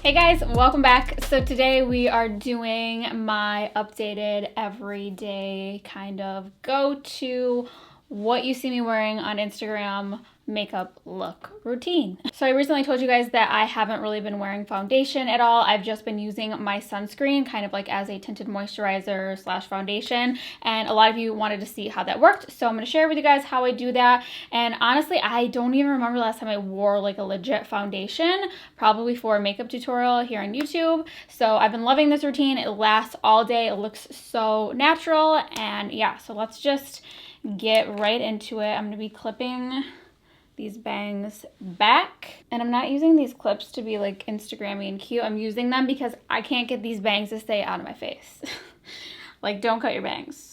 Hey guys, welcome back. So today we are doing my updated everyday kind of go-to what you see me wearing on Instagram makeup look routine. So I recently told you guys that I haven't really been wearing foundation at all. I've just been using my sunscreen kind of like as a tinted moisturizer slash foundation, and a lot of you wanted to see how that worked, so I'm going to share with you guys how I do that. And honestly, I don't even remember the last time I wore like a legit foundation, probably for a makeup tutorial here on YouTube. So I've been loving this routine. It lasts all day. It looks so natural, and yeah, so let's just get right into it. I'm going to be clipping these bangs back, and I'm not using these clips to be like Instagrammy and cute. I'm using them because I can't get these bangs to stay out of my face. Like, don't cut your bangs.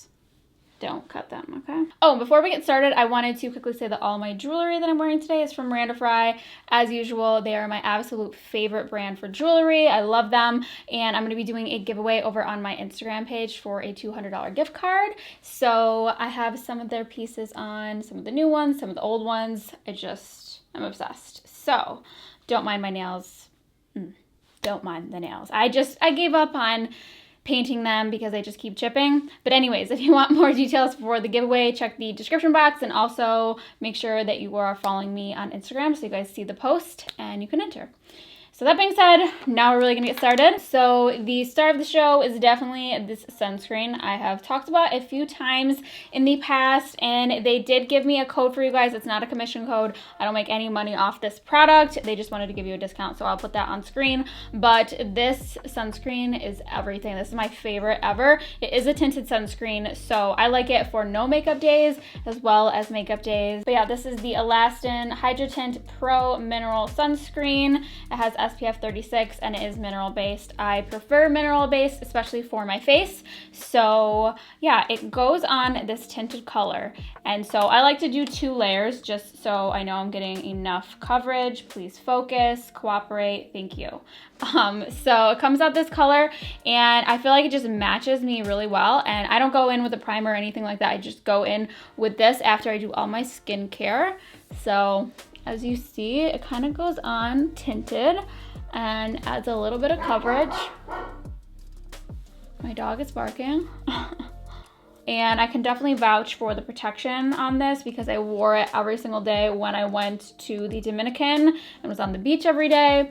Don't cut them, okay? Oh, before we get started, I wanted to quickly say that all my jewelry that I'm wearing today is from MIRANDA FRYE. As usual, they are my absolute favorite brand for jewelry. I love them, and I'm going to be doing a giveaway over on my Instagram page for a $200 gift card. So I have some of their pieces on, some of the new ones, some of the old ones. I'm obsessed. So don't mind my nails. Don't mind the nails. I gave up on painting them because they just keep chipping. But anyways, if you want more details for the giveaway, check the description box, and also make sure that you are following me on Instagram so you guys see the post and you can enter. So that being said, now we're really gonna get started. So the star of the show is definitely this sunscreen. I have talked about it a few times in the past, and they did give me a code for you guys. It's not a commission code. I don't make any money off this product. They just wanted to give you a discount, so I'll put that on screen. But this sunscreen is everything. This is my favorite ever. It is a tinted sunscreen, so I like it for no makeup days as well as makeup days. But yeah, this is the ALASTIN HYDRATINT Pro Mineral Sunscreen. It has SPF 36 and it is mineral based. I prefer mineral based, especially for my face. So yeah, it goes on this tinted color. And so I like to do 2 layers just so I know I'm getting enough coverage. Please focus, cooperate, thank you. So it comes out this color, and I feel like it just matches me really well. And I don't go in with a primer or anything like that. I just go in with this after I do all my skincare. So as you see, it kind of goes on tinted and adds a little bit of coverage. My dog is barking. And I can definitely vouch for the protection on this because I wore it every single day when I went to the Dominican and was on the beach every day,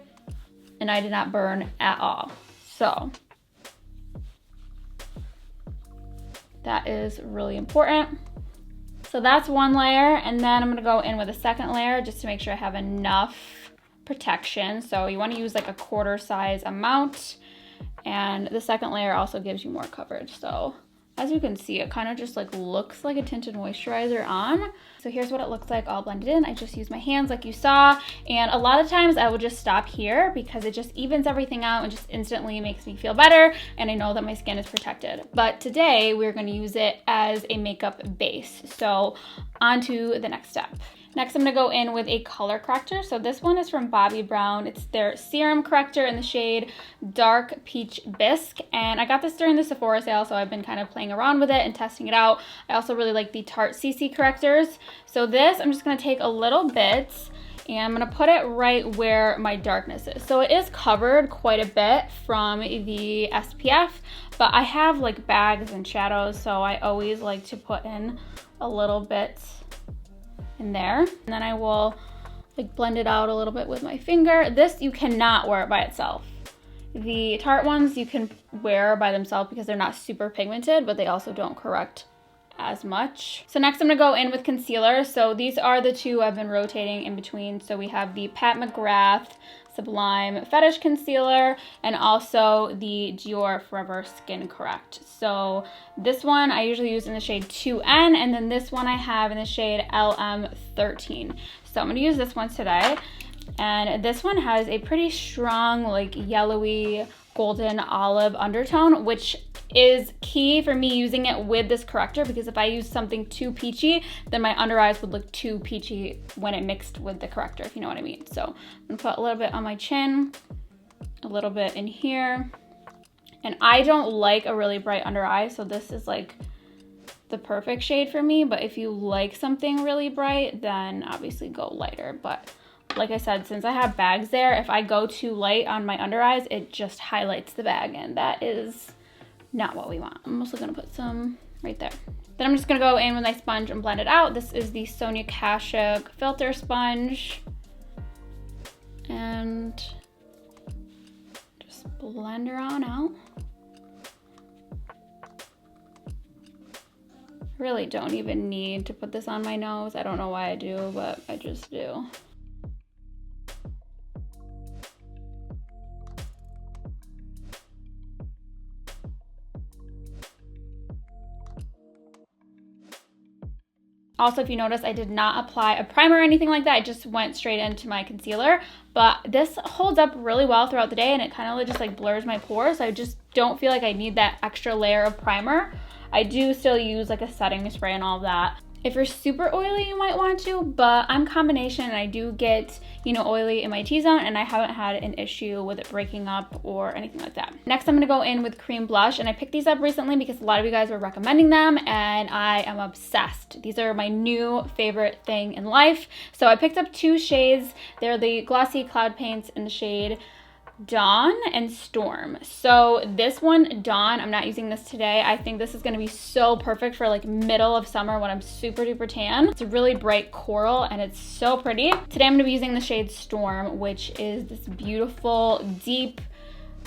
and I did not burn at all. So that is really important. So that's one layer, and then I'm gonna go in with a second layer just to make sure I have enough protection. So you wanna use like a 1/4 size amount, and the second layer also gives you more coverage. So as you can see, it kind of just like looks like a tinted moisturizer on. So here's what it looks like all blended in. I just use my hands like you saw, and a lot of times I will just stop here because it just evens everything out and just instantly makes me feel better, and I know that my skin is protected. But today we're going to use it as a makeup base. So on to the next step. Next, I'm gonna go in with a color corrector. So this one is from Bobbi Brown. It's their Serum Corrector in the shade Dark Peach Bisque. And I got this during the Sephora sale, so I've been kind of playing around with it and testing it out. I also really like the Tarte CC correctors. So this, I'm just gonna take a little bit and I'm gonna put it right where my darkness is. So it is covered quite a bit from the SPF, but I have like bags and shadows, so I always like to put in a little bit in there, and then I will like blend it out a little bit with my finger. This, you cannot wear it by itself. The Tarte ones you can wear by themselves because they're not super pigmented, but they also don't correct as much. So next I'm gonna go in with concealer. So these are the 2 I've been rotating in between. So we have the Mcgrath Sublime Fetish Concealer and also the DIOR Forever Skin Correct. So this one I usually use in the shade 2N, and then this one I have in the shade LM13. So I'm gonna use this one today. And this one has a pretty strong like yellowy golden olive undertone, which is key for me using it with this corrector, because if I use something too peachy, then my under eyes would look too peachy when it mixed with the corrector, if you know what I mean. So I'm gonna put a little bit on my chin, a little bit in here. And I don't like a really bright under eye, so this is like the perfect shade for me. But if you like something really bright, then obviously go lighter. But like I said, since I have bags there, if I go too light on my under eyes, it just highlights the bag, and that is not what we want. I'm also gonna put some right there. Then I'm just gonna go in with my sponge and blend it out. This is the SONIA KASHUK filter sponge. And just blend her on out. Really don't even need to put this on my nose. I don't know why I do, but I just do. Also, if you notice, I did not apply a primer or anything like that. I just went straight into my concealer, but this holds up really well throughout the day, and it kind of just like blurs my pores. I just don't feel like I need that extra layer of primer. I do still use like a setting spray and all of that. If you're super oily, you might want to, but I'm combination and I do get, you know, oily in my T-zone, and I haven't had an issue with it breaking up or anything like that. Next, I'm gonna go in with cream blush, and I picked these up recently because a lot of you guys were recommending them, and I am obsessed. These are my new favorite thing in life. So I picked up 2 shades. They're the Glossy Cloud Paints in the shade Dawn and Storm. So this one, Dawn, I'm not using this today. I think this is gonna be so perfect for like middle of summer when I'm super duper tan. It's a really bright coral and it's so pretty. Today I'm gonna be using the shade Storm, which is this beautiful, deep,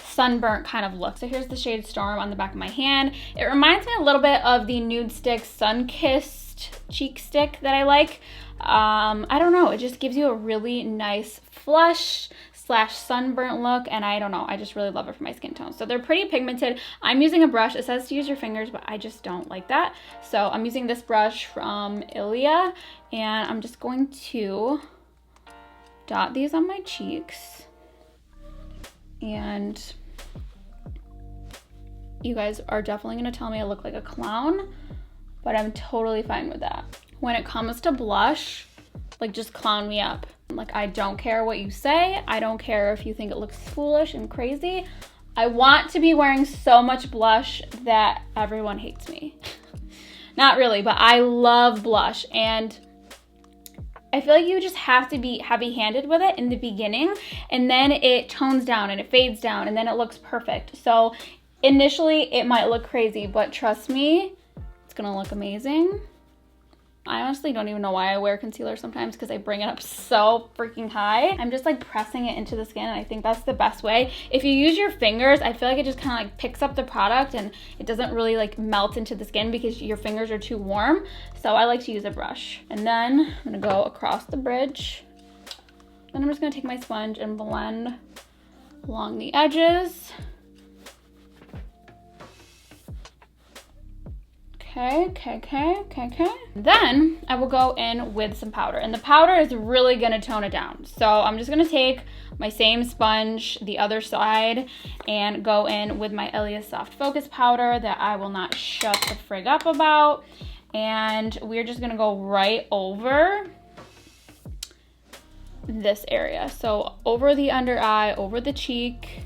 sunburnt kind of look. So here's the shade Storm on the back of my hand. It reminds me a little bit of the Nude Stick Sunkissed cheek stick that I like. I don't know, it just gives you a really nice flush / sunburnt look, and I don't know, I just really love it for my skin tone. So they're pretty pigmented. I'm using a brush. It says to use your fingers, but I just don't like that. So I'm using this brush from ILIA, and I'm just going to dot these on my cheeks. And you guys are definitely gonna tell me I look like a clown, but I'm totally fine with that. When it comes to blush, like, just clown me up. Like, I don't care what you say. I don't care if you think it looks foolish and crazy. I want to be wearing so much blush that everyone hates me. Not really, but I love blush, and I feel like you just have to be heavy-handed with it in the beginning, and then it tones down and it fades down, and then it looks perfect. So initially it might look crazy, but trust me, it's gonna look amazing. I honestly don't even know why I wear concealer sometimes, because I bring it up so freaking high. I'm just like pressing it into the skin, and I think that's the best way. If you use your fingers, I feel like it just kind of like picks up the product and it doesn't really like melt into the skin because your fingers are too warm. So I like to use a brush. And then I'm gonna go across the bridge. Then I'm just gonna take my sponge and blend along the edges. Okay. Then I will go in with some powder, and the powder is really gonna tone it down. So I'm just gonna take my same sponge, the other side, and go in with my ILIA Soft Focus powder that I will not shut the frig up about. And we're just gonna go right over this area. So over the under eye, over the cheek.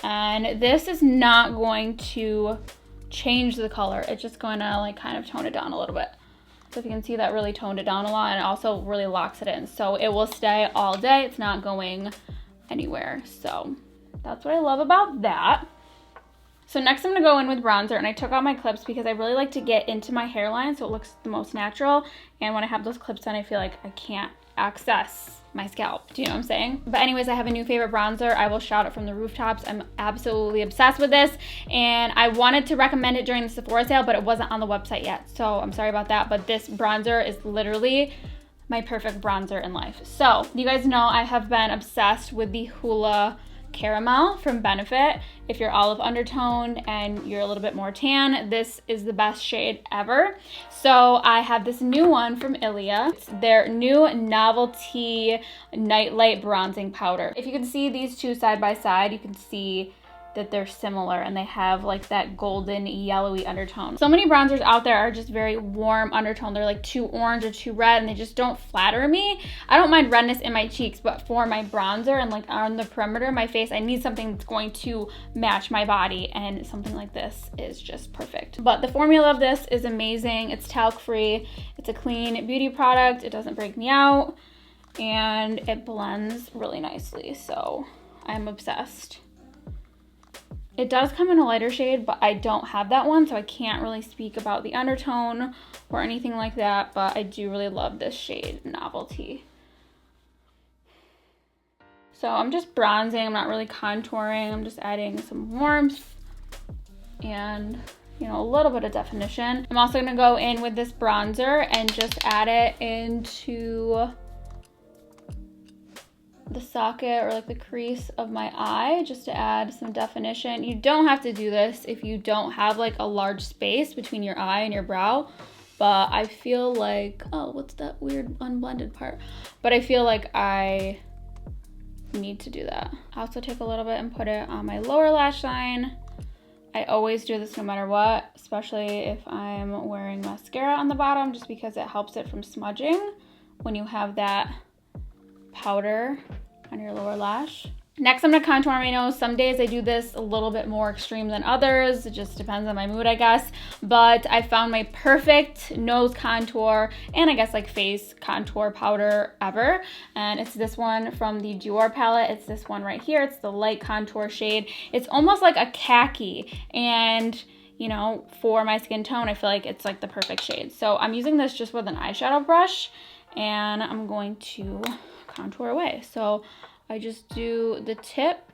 And this is not going to change the color. It's just going to like kind of tone it down a little bit. So if you can see, that really toned it down a lot, and it also really locks it in. So it will stay all day. It's not going anywhere. So that's what I love about that. So next I'm gonna go in with bronzer, and I took out my clips because I really like to get into my hairline so it looks the most natural. And when I have those clips on, I feel like I can't access my scalp. Do you know what I'm saying? But anyways, I have a new favorite bronzer. I will shout it from the rooftops. I'm absolutely obsessed with this, and I wanted to recommend it during the Sephora sale, but it wasn't on the website yet, so I'm sorry about that. But this bronzer is literally my perfect bronzer in life. So you guys know I have been obsessed with the Hoola Caramel from Benefit. If you're olive undertone and you're a little bit more tan, this is the best shade ever. So I have this new one from ILIA. It's their new Novelty Nightlight Bronzing Powder. If you can see these two side by side, you can see that they're similar, and they have like that golden yellowy undertone. So many bronzers out there are just very warm undertone. They're like too orange or too red, and they just don't flatter me. I don't mind redness in my cheeks, but for my bronzer and like on the perimeter of my face, I need something that's going to match my body, and something like this is just perfect. But the formula of this is amazing. It's talc free. It's a clean beauty product. It doesn't break me out. and it blends really nicely, so I'm obsessed. It does come in a lighter shade, but I don't have that one, so I can't really speak about the undertone or anything like that, but I do really love this shade, Novelty. So I'm just bronzing, I'm not really contouring, I'm just adding some warmth and, you know, a little bit of definition. I'm also gonna go in with this bronzer and just add it into the socket or like the crease of my eye just to add some definition. You don't have to do this if you don't have like a large space between your eye and your brow, but I feel like, oh, what's that weird unblended part? But I feel like I need to do that. I also take a little bit and put it on my lower lash line. I always do this no matter what, especially if I'm wearing mascara on the bottom, just because it helps it from smudging when you have that powder on your lower lash. Next, I'm gonna contour my nose. Some days I do this a little bit more extreme than others. It just depends on my mood, I guess. But I found my perfect nose contour and I guess like face contour powder ever. And it's this one from the DIOR palette. It's this one right here. It's the light contour shade. It's almost like a khaki. And you know, for my skin tone, I feel like it's like the perfect shade. So I'm using this just with an eyeshadow brush and I'm going to contour away. So I just do the tip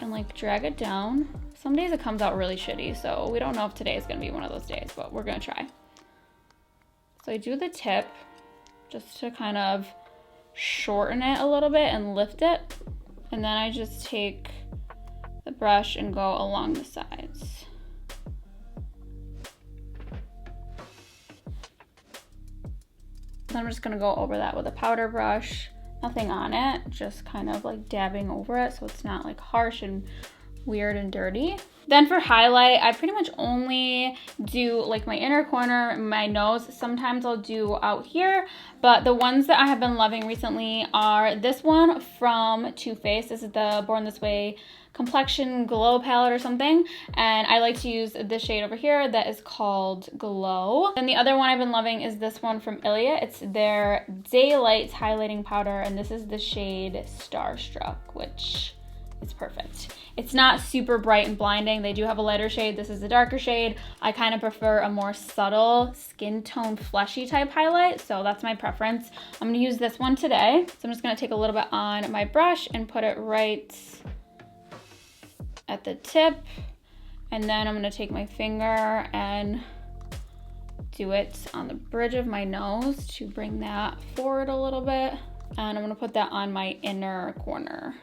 and like drag it down. Some days it comes out really shitty, so we don't know if today is gonna be one of those days, but we're gonna try. So I do the tip just to kind of shorten it a little bit and lift it. And then I just take the brush and go along the sides. Then I'm just gonna go over that with a powder brush. Nothing on it, just kind of like dabbing over it so it's not like harsh and weird and dirty. Then for highlight, I pretty much only do like my inner corner, my nose. Sometimes I'll do out here, but the ones that I have been loving recently are this one from Too Faced. This is the Born This Way Complexion Glow palette or something, and I like to use this shade over here that is called Glow. And the other one I've been loving is this one from ILIA. It's their Daylight highlighting powder, and this is the shade Starstruck, which is perfect. It's not super bright and blinding. They do have a lighter shade. This is a darker shade. I kind of prefer a more subtle skin tone fleshy type highlight, so that's my preference. I'm gonna use this one today. So I'm just gonna take a little bit on my brush and put it right at the tip, and then I'm gonna take my finger and do it on the bridge of my nose to bring that forward a little bit, and I'm gonna put that on my inner corner.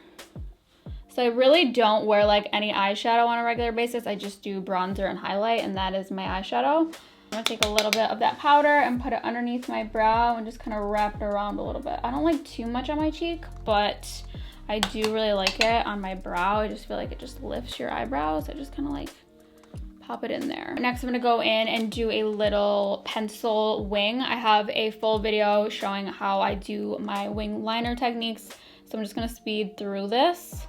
So I really don't wear like any eyeshadow on a regular basis. I just do bronzer and highlight, and that is my eyeshadow. I'm gonna take a little bit of that powder and put it underneath my brow and just kind of wrap it around a little bit. I don't like too much on my cheek, but I do really like it on my brow. I just feel like it just lifts your eyebrows. I just kind of like pop it in there. Next, I'm gonna go in and do a little pencil wing. I have a full video showing how I do my wing liner techniques. So I'm just gonna speed through this.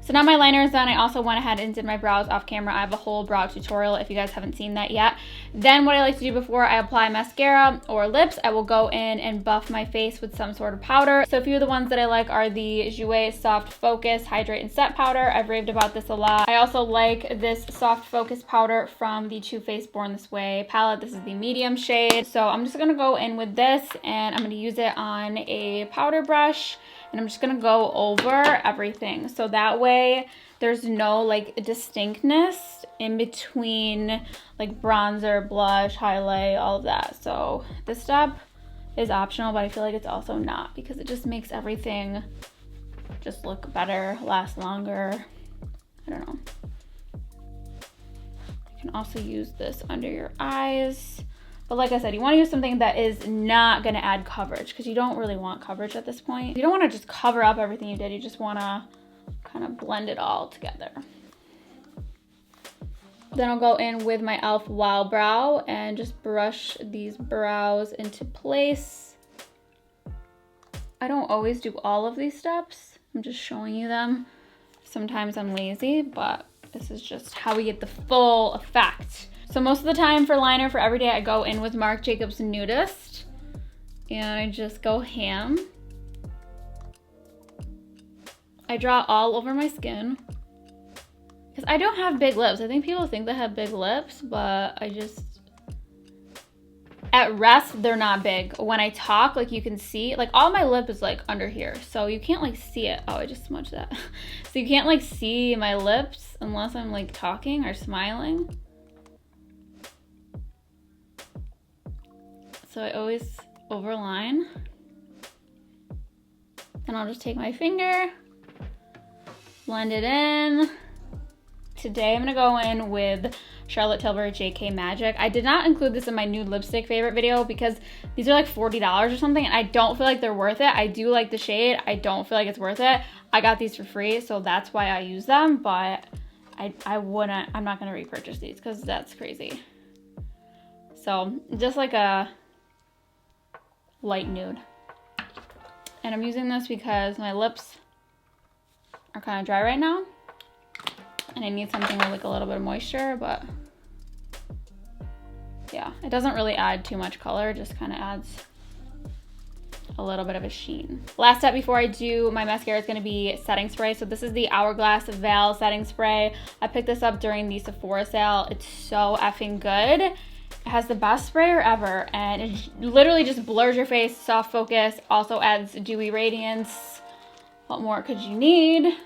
So now my liner is done. I also went ahead and did my brows off camera. I have a whole brow tutorial if you guys haven't seen that yet. Then what I like to do before I apply mascara or lips, I will go in and buff my face with some sort of powder. So a few of the ones that I like are the Jouer Soft Focus Hydrate and Set Powder. I've raved about this a lot. I also like this Soft Focus powder from the Too Faced Born This Way palette. This is the medium shade. So I'm just gonna go in with this and I'm gonna use it on a powder brush. And I'm just gonna go over everything. So that way there's no like distinctness in between like bronzer, blush, highlight, all of that. So this step is optional, but I feel like it's also not, because it just makes everything just look better, last longer. I don't know. You can also use this under your eyes. But like I said, you want to use something that is not going to add coverage, because you don't really want coverage at this point. You don't want to just cover up everything you did. You just want to kind of blend it all together. Then I'll go in with my e.l.f. Wow Brow and just brush these brows into place. I I don't always do all of these steps. I'm just showing you them. Sometimes I'm lazy, but this is just how we get the full effect. So most of the time for liner for every day, I go in with Marc Jacobs Nudist. And I just go ham. I draw all over my skin. Because I don't have big lips. I think people think they have big lips, but I just... At rest, they're not big. When I talk, like you can see, like all my lip is like under here. So you can't like see it. Oh, I just smudged that. So you can't like see my lips unless I'm like talking or smiling. So I always overline. And I'll just take my finger, blend it in. Today I'm gonna go in with Charlotte Tilbury JK Magic. I did not include this in my nude lipstick favorite video because these are like $40 or something and I don't feel like they're worth it. I do like the shade. I don't feel like it's worth it. I got these for free, so that's why I use them, but I'm not gonna repurchase these because that's crazy. So just like a light nude. And I'm using this because my lips are kind of dry right now. And I need something with like a little bit of moisture, but yeah, it doesn't really add too much color, just kind of adds a little bit of a sheen. Last step before I do my mascara is gonna be setting spray. So this is the Hourglass Veil setting spray. I picked this up during the Sephora sale. It's so effing good. It has the best sprayer ever, and it literally just blurs your face, soft focus, also adds dewy radiance. What more could you need?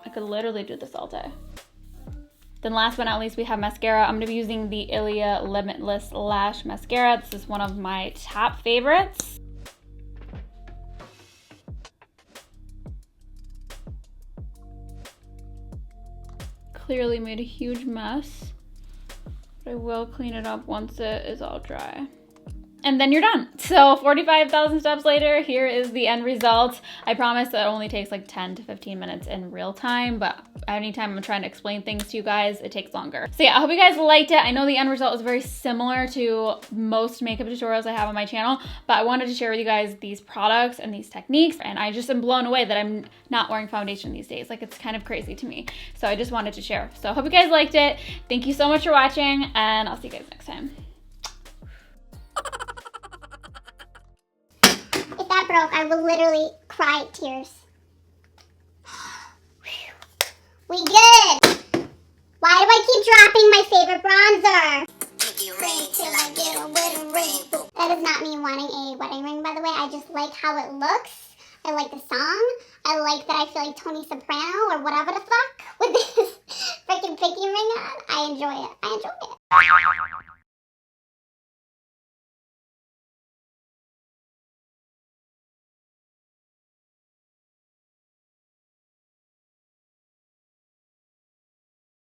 I could literally do this all day. Then last but not least, we have mascara. I'm gonna be using the ILIA Limitless Lash Mascara. This is one of my top favorites. Clearly made a huge mess, but I will clean it up once it is all dry. And then you're done. So 45,000 steps later, here is the end result. I promise that it only takes like 10 to 15 minutes in real time, but anytime I'm trying to explain things to you guys, it takes longer. So yeah, I hope you guys liked it. I know the end result is very similar to most makeup tutorials I have on my channel, but I wanted to share with you guys these products and these techniques, and I just am blown away that I'm not wearing foundation these days. Like, it's kind of crazy to me. So I just wanted to share. So I hope you guys liked it. Thank you so much for watching, and I'll see you guys next time. If that broke, I will literally cry tears. We good. Why do I keep dropping my favorite bronzer? Ring till I get a wedding ring. That does not mean wanting a wedding ring, by the way. I just like how it looks. I like the song. I like that I feel like Tony Soprano or whatever the fuck with this freaking pinky ring on. I enjoy it. I enjoy it.